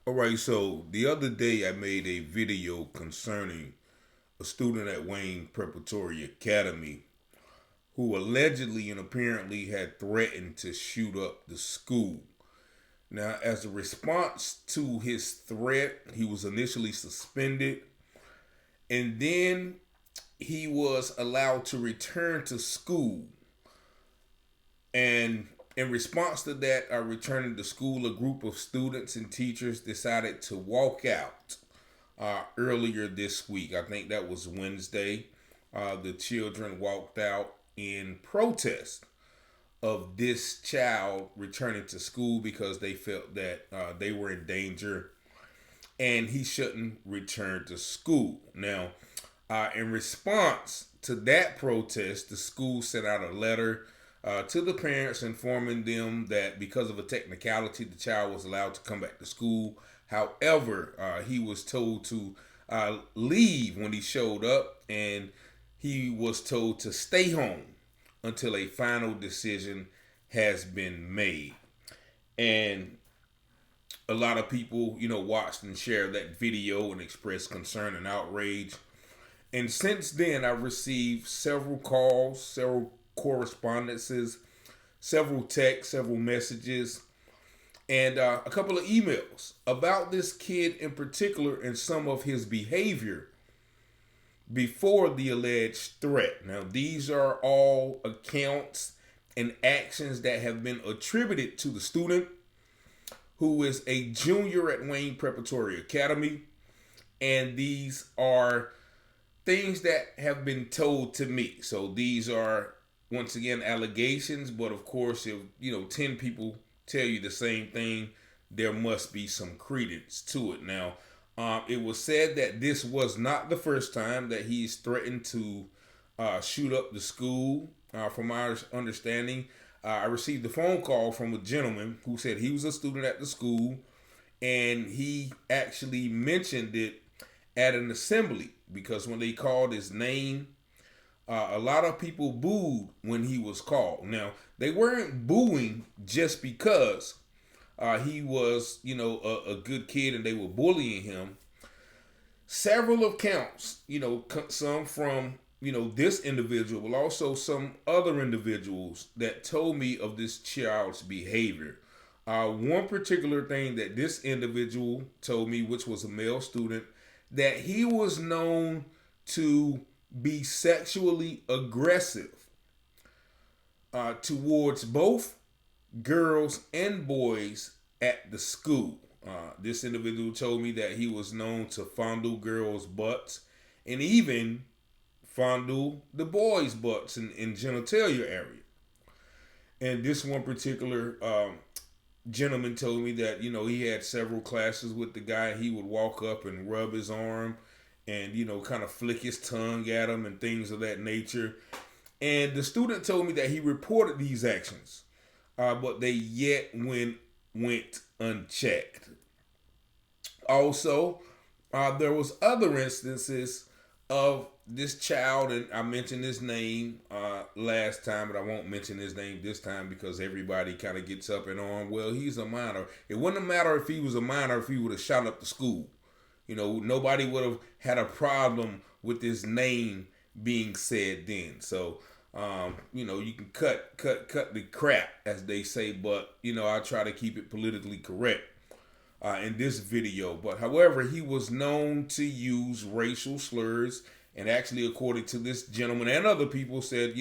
All right, so the other day I made a video concerning a student at Wayne Preparatory Academy who allegedly and apparently had threatened to shoot up the school. Now, as a response to his threat, he was initially suspended and then he was allowed to return to school. And in response to that, returning to school, a group of students and teachers decided to walk out earlier this week. I think that was Wednesday. The children walked out in protest of this child returning to school because they felt that they were in danger and he shouldn't return to school. Now, in response to that protest, the school sent out a letter to the parents informing them that because of a technicality, the child was allowed to come back to school. However, he was told to leave when he showed up, and he was told to stay home until a final decision has been made. And a lot of people, watched and shared that video and expressed concern and outrage. And since then, I've received several calls, several correspondences, several texts, several messages, and a couple of emails about this kid in particular and some of his behavior before the alleged threat. Now, these are all accounts and actions that have been attributed to the student, who is a junior at Wayne Preparatory Academy. And these are things that have been told to me. So these are, once again, allegations, but of course, if 10 people tell you the same thing, there must be some credence to it. Now, it was said that this was not the first time that he's threatened to shoot up the school. From my understanding, I received a phone call from a gentleman who said he was a student at the school, and he actually mentioned it at an assembly because when they called his name, a lot of people booed when he was called. Now, they weren't booing just because he was, a good kid and they were bullying him. Several accounts, some from, this individual, but also some other individuals that told me of this child's behavior. One particular thing that this individual told me, which was a male student, that he was known to be sexually aggressive towards both girls and boys at the school. This individual told me that he was known to fondle girls' butts and even fondle the boys' butts in genitalia area. And this one particular gentleman told me that he had several classes with the guy. He would walk up and rub his arm and kind of flick his tongue at him and things of that nature. And the student told me that he reported these actions, but they yet went unchecked. Also, there was other instances of this child, and I mentioned his name last time, but I won't mention his name this time because everybody kind of gets up and on. Well, he's a minor. It wouldn't matter if he was a minor if he would have shot up the school. Nobody would have had a problem with his name being said then. So, you can cut the crap, as they say, but I try to keep it politically correct in this video. But however, he was known to use racial slurs, and actually, according to this gentleman and other people, said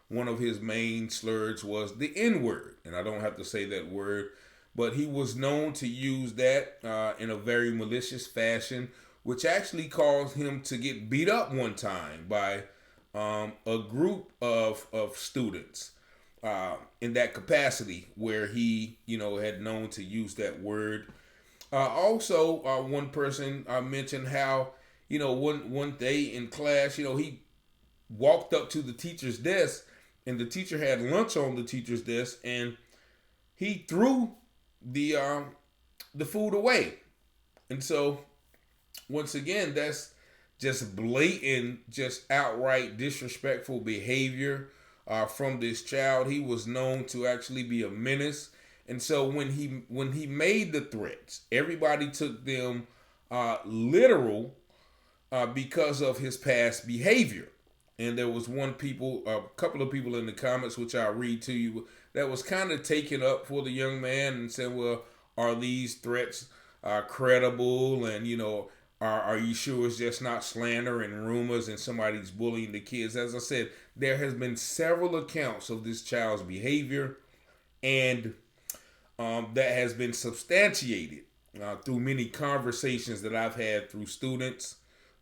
one of his main slurs was the N-word, and I don't have to say that word. But he was known to use that in a very malicious fashion, which actually caused him to get beat up one time by a group of students in that capacity where he, had known to use that word. Also, one person mentioned how, one day in class, he walked up to the teacher's desk and the teacher had lunch on the teacher's desk and he threw the food away. And so once again, that's just blatant, just outright disrespectful behavior from this child. He was known to actually be a menace And so when he made the threats, everybody took them literal because of his past behavior. And there was a couple of people in the comments, which I'll read to you, that was kind of taken up for the young man and said, well, are these threats credible? And, are you sure it's just not slander and rumors and somebody's bullying the kids? As I said, there has been several accounts of this child's behavior, and that has been substantiated through many conversations that I've had through students,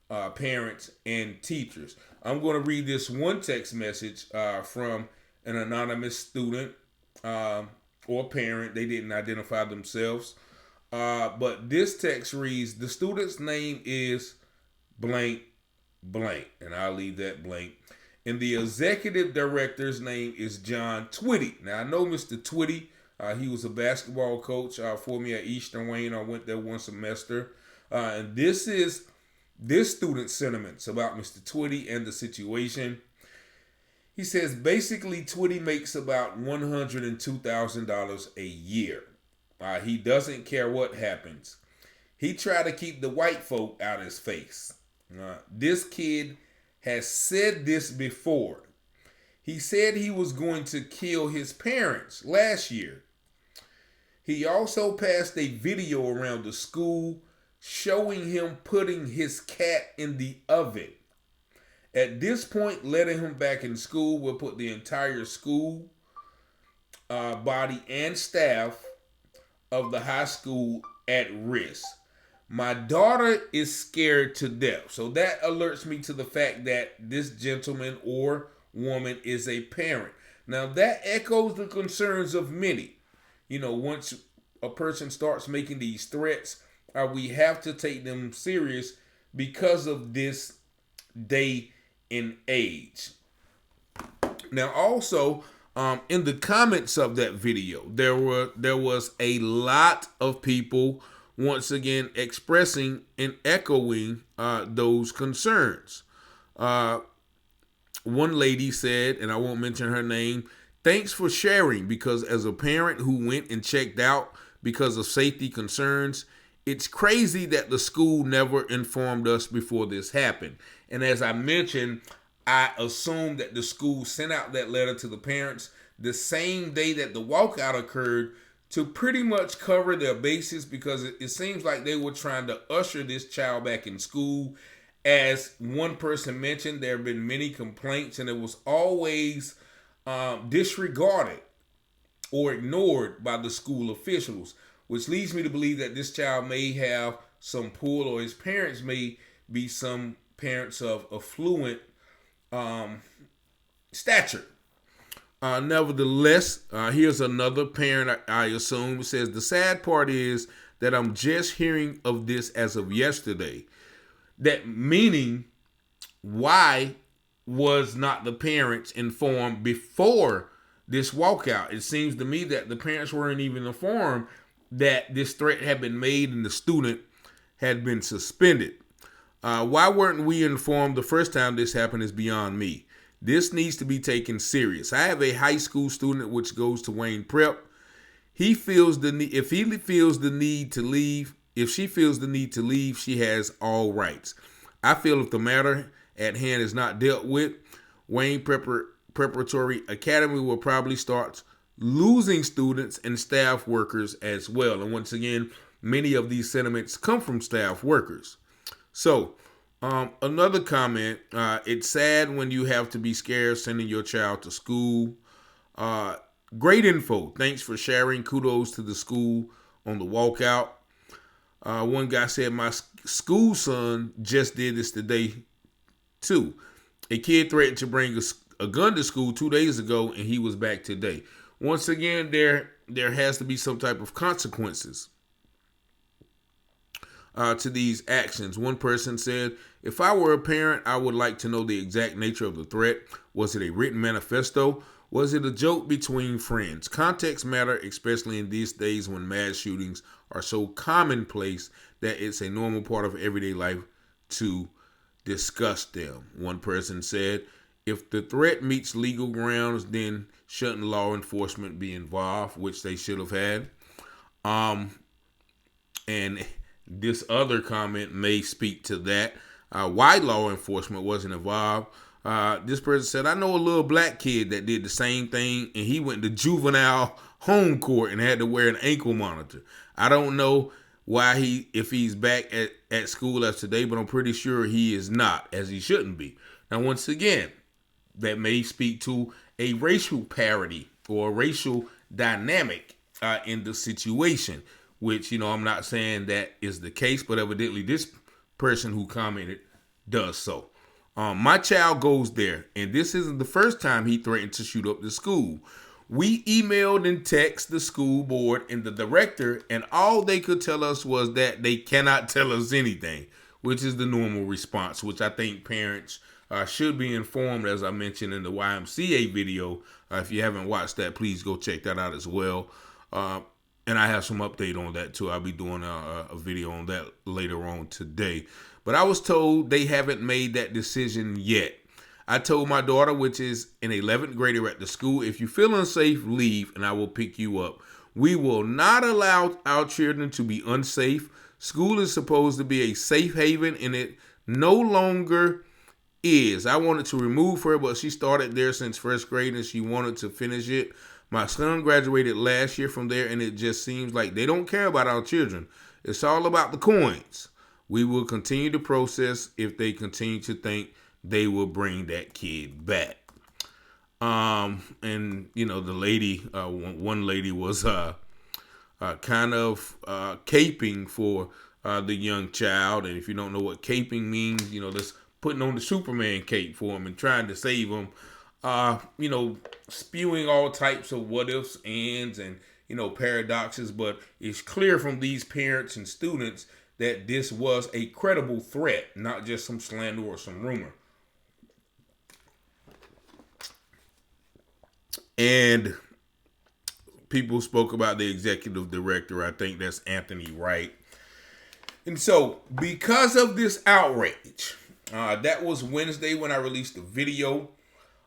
parents, and teachers. I'm going to read this one text message from an anonymous student or parent. They didn't identify themselves. But this text reads, the student's name is blank, blank. And I'll leave that blank. And the executive director's name is John Twitty. Now, I know Mr. Twitty. He was a basketball coach for me at Eastern Wayne. I went there one semester. And this is this student's sentiments about Mr. Twitty and the situation. He says, basically, Twitty makes about $102,000 a year. He doesn't care what happens. He tried to keep the white folk out of his face. This kid has said this before. He said he was going to kill his parents last year. He also passed a video around the school showing him putting his cat in the oven. At this point, letting him back in school will put the entire school body and staff of the high school at risk. My daughter is scared to death. So that alerts me to the fact that this gentleman or woman is a parent. Now that echoes the concerns of many. Once a person starts making these threats, we have to take them serious because of this day and age. Now also, in the comments of that video, there was a lot of people once again expressing and echoing those concerns. One lady said, and I won't mention her name, thanks for sharing, because as a parent who went and checked out because of safety concerns, it's crazy that the school never informed us before this happened. And as I mentioned, I assumed that the school sent out that letter to the parents the same day that the walkout occurred to pretty much cover their bases, because it seems like they were trying to usher this child back in school. As one person mentioned, there have been many complaints, and it was always disregarded or ignored by the school officials, which leads me to believe that this child may have some pull, or his parents may be some parents of affluent stature. Nevertheless, here's another parent, I assume, who says, the sad part is that I'm just hearing of this as of yesterday. That meaning, why was not the parents informed before this walkout? It seems to me that the parents weren't even informed that this threat had been made and the student had been suspended. Why weren't we informed the first time this happened is beyond me. This needs to be taken serious. I have a high school student which goes to Wayne Prep. He feels the need, if he feels the need to leave, if she feels the need to leave, she has all rights. I feel if the matter at hand is not dealt with, Wayne Preparatory Academy will probably start losing students and staff workers as well. And once again, many of these sentiments come from staff workers. So, another comment, it's sad when you have to be scared sending your child to school. Great info. Thanks for sharing. Kudos to the school on the walkout. One guy said, my school son just did this today too. A kid threatened to bring a gun to school 2 days ago, and he was back today. Once again, there has to be some type of consequences to these actions. One person said, if I were a parent, I would like to know the exact nature of the threat. Was it a written manifesto? Was it a joke between friends? Context matter, especially in these days when mass shootings are so commonplace that it's a normal part of everyday life to discuss them. One person said, If the threat meets legal grounds, then shouldn't law enforcement be involved, which they should have had. And this other comment may speak to that. Why law enforcement wasn't involved. This person said, I know a little black kid that did the same thing, and he went to juvenile home court and had to wear an ankle monitor. I don't know why if he's back at school as today, but I'm pretty sure he is not, as he shouldn't be. Now, once again, that may speak to a racial parity or a racial dynamic in the situation, which, I'm not saying that is the case, but evidently this person who commented does so. My child goes there, and this isn't the first time he threatened to shoot up the school. We emailed and texted the school board and the director, and all they could tell us was that they cannot tell us anything, which is the normal response, which I think parents should be informed, as I mentioned in the YMCA video. If you haven't watched that, please go check that out as well. And I have some update on that too. I'll be doing a video on that later on today. But I was told they haven't made that decision yet. I told my daughter, which is an 11th grader at the school, if you feel unsafe, leave and I will pick you up. We will not allow our children to be unsafe. School is supposed to be a safe haven, and it no longer is. I wanted to remove her, but she started there since first grade and she wanted to finish it. My son graduated last year from there, and it just seems like they don't care about our children. It's all about the coins. We will continue to process if they continue to think they will bring that kid back. And the lady, one lady was kind of caping for the young child. And if you don't know what caping means, that's putting on the Superman cape for him and trying to save him. Spewing all types of what ifs, ands, and paradoxes. But it's clear from these parents and students that this was a credible threat, not just some slander or some rumor. And people spoke about the executive director. I think that's Anthony Wright. And so, because of this outrage, that was Wednesday when I released the video.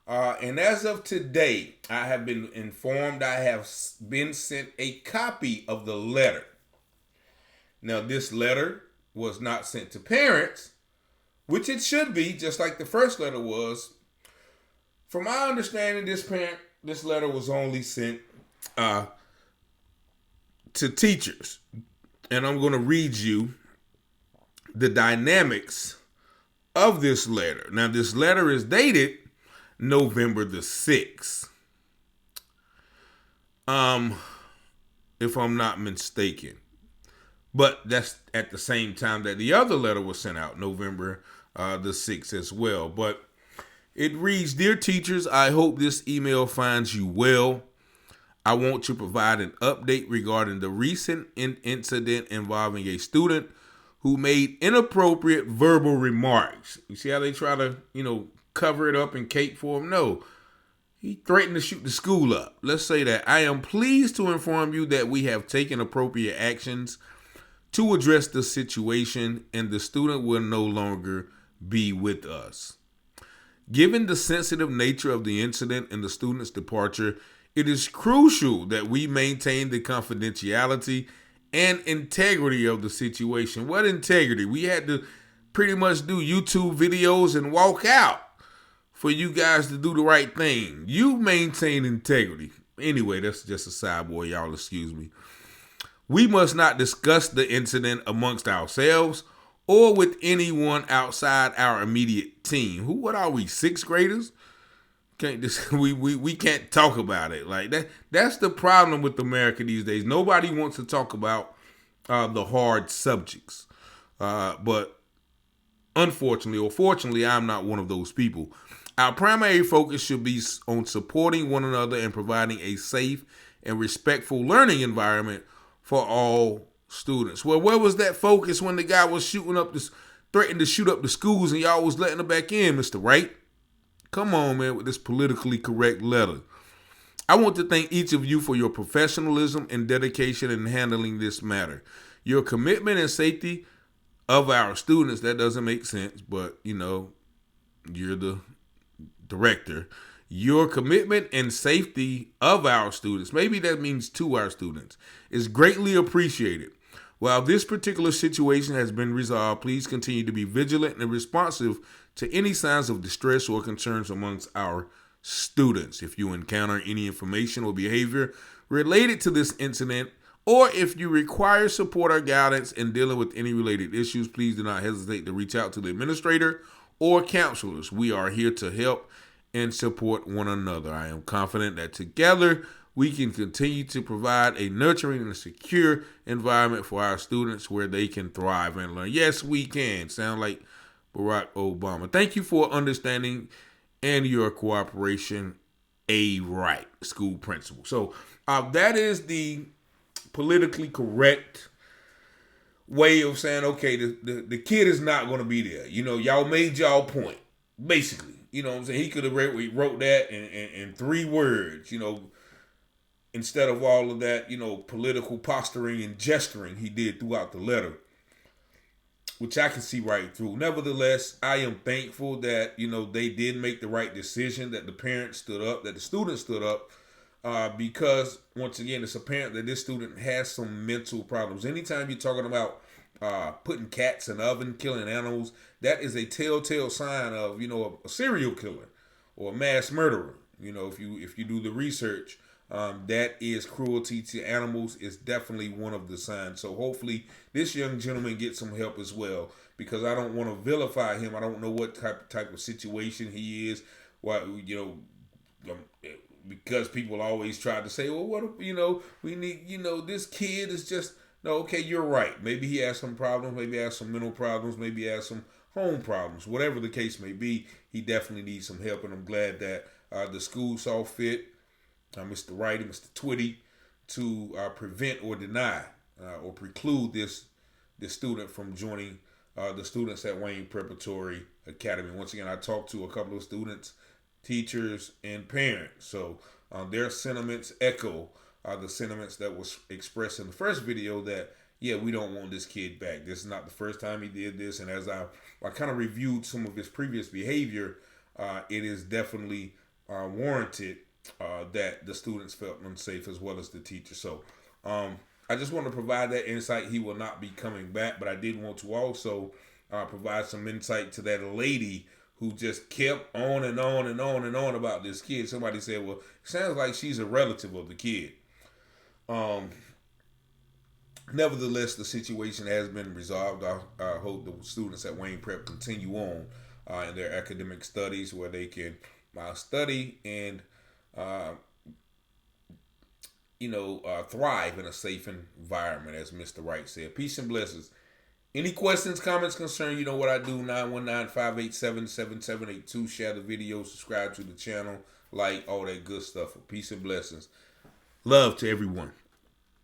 And as of today, I have been informed I have been sent a copy of the letter. Now, this letter was not sent to parents, which it should be, just like the first letter was. From my understanding, this letter was only sent to teachers. And I'm going to read you the dynamics of this letter. Now, this letter is dated November the 6th. If I'm not mistaken. But that's at the same time that the other letter was sent out, November the 6th as well. But it reads, Dear teachers, I hope this email finds you well. I want to provide an update regarding the recent incident involving a student who made inappropriate verbal remarks. You see how they try to, cover it up and cape for him? No. He threatened to shoot the school up. Let's say that. I am pleased to inform you that we have taken appropriate actions to address the situation, and the student will no longer be with us. Given the sensitive nature of the incident and the student's departure, it is crucial that we maintain the confidentiality and integrity of the situation. What integrity? We had to pretty much do YouTube videos and walk out for you guys to do the right thing. You maintain integrity. Anyway, that's just a sidebar, y'all. Excuse me. We must not discuss the incident amongst ourselves or with anyone outside our immediate team. What are we, sixth graders? We can't talk about it like that. That's the problem with America these days. Nobody wants to talk about the hard subjects. But unfortunately or fortunately, I'm not one of those people. Our primary focus should be on supporting one another and providing a safe and respectful learning environment for all students. Well, where was that focus when the guy was threatening to shoot up the schools and y'all was letting him back in, Mr. Wright? Come on, man, with this politically correct letter. I want to thank each of you for your professionalism and dedication in handling this matter. Your commitment and safety of our students, that doesn't make sense, but, you're the director, your commitment and safety of our students, maybe that means to our students, is greatly appreciated. While this particular situation has been resolved, please continue to be vigilant and responsive to any signs of distress or concerns amongst our students. If you encounter any information or behavior related to this incident, or if you require support or guidance in dealing with any related issues, please do not hesitate to reach out to the administrator or counselors. We are here to help and support one another. I am confident that together we can continue to provide a nurturing and secure environment for our students where they can thrive and learn. Yes, we can. Sound like Barack Obama. Thank you for understanding and your cooperation, A. Wright, school principal. So that is the politically correct way of saying, okay, the kid is not going to be there. You know, y'all made y'all point, basically. You know what I'm saying? He could have wrote that in 3 words, you know, instead of all of that, you know, political posturing and gesturing he did throughout the letter, which I can see right through. Nevertheless, I am thankful that, you know, they did make the right decision, that the parents stood up, that the students stood up, because, once again, it's apparent that this student has some mental problems. Anytime you're talking about putting cats in the oven, killing animals, that is a telltale sign of, you know, a serial killer or a mass murderer. You know, if you do the research, that is cruelty to animals is definitely one of the signs. So hopefully this young gentleman gets some help as well, because I don't want to vilify him. I don't know what type of situation he is. Why, you know, because people always try to say, well, what, you know, we need, you know, this kid is just, no, okay, you're right. Maybe he has some problems. Maybe he has some mental problems. Maybe he has some home problems. Whatever the case may be, he definitely needs some help. And I'm glad that the school saw fit, Mr. Wright and Mr. Twitty, to prevent or deny or preclude this student from joining the students at Wayne Preparatory Academy. Once again, I talked to a couple of students, teachers, and parents. So their sentiments echo the sentiments that was expressed in the first video, that, yeah, we don't want this kid back. This is not the first time he did this. And as I kind of reviewed some of his previous behavior, it is definitely warranted that the students felt unsafe as well as the teacher. So I just want to provide that insight. He will not be coming back, but I did want to also provide some insight to that lady who just kept on and on and on and on about this kid. Somebody said, well, it sounds like she's a relative of the kid. Nevertheless, the situation has been resolved. I hope the students at Wayne Prep continue on in their academic studies, where they can study and thrive in a safe environment, as Mr. Wright said. Peace and blessings. Any questions, comments, concerns, you know what I do, 919-587-7782. Share the video, subscribe to the channel, like, all that good stuff. Peace and blessings. Love to everyone.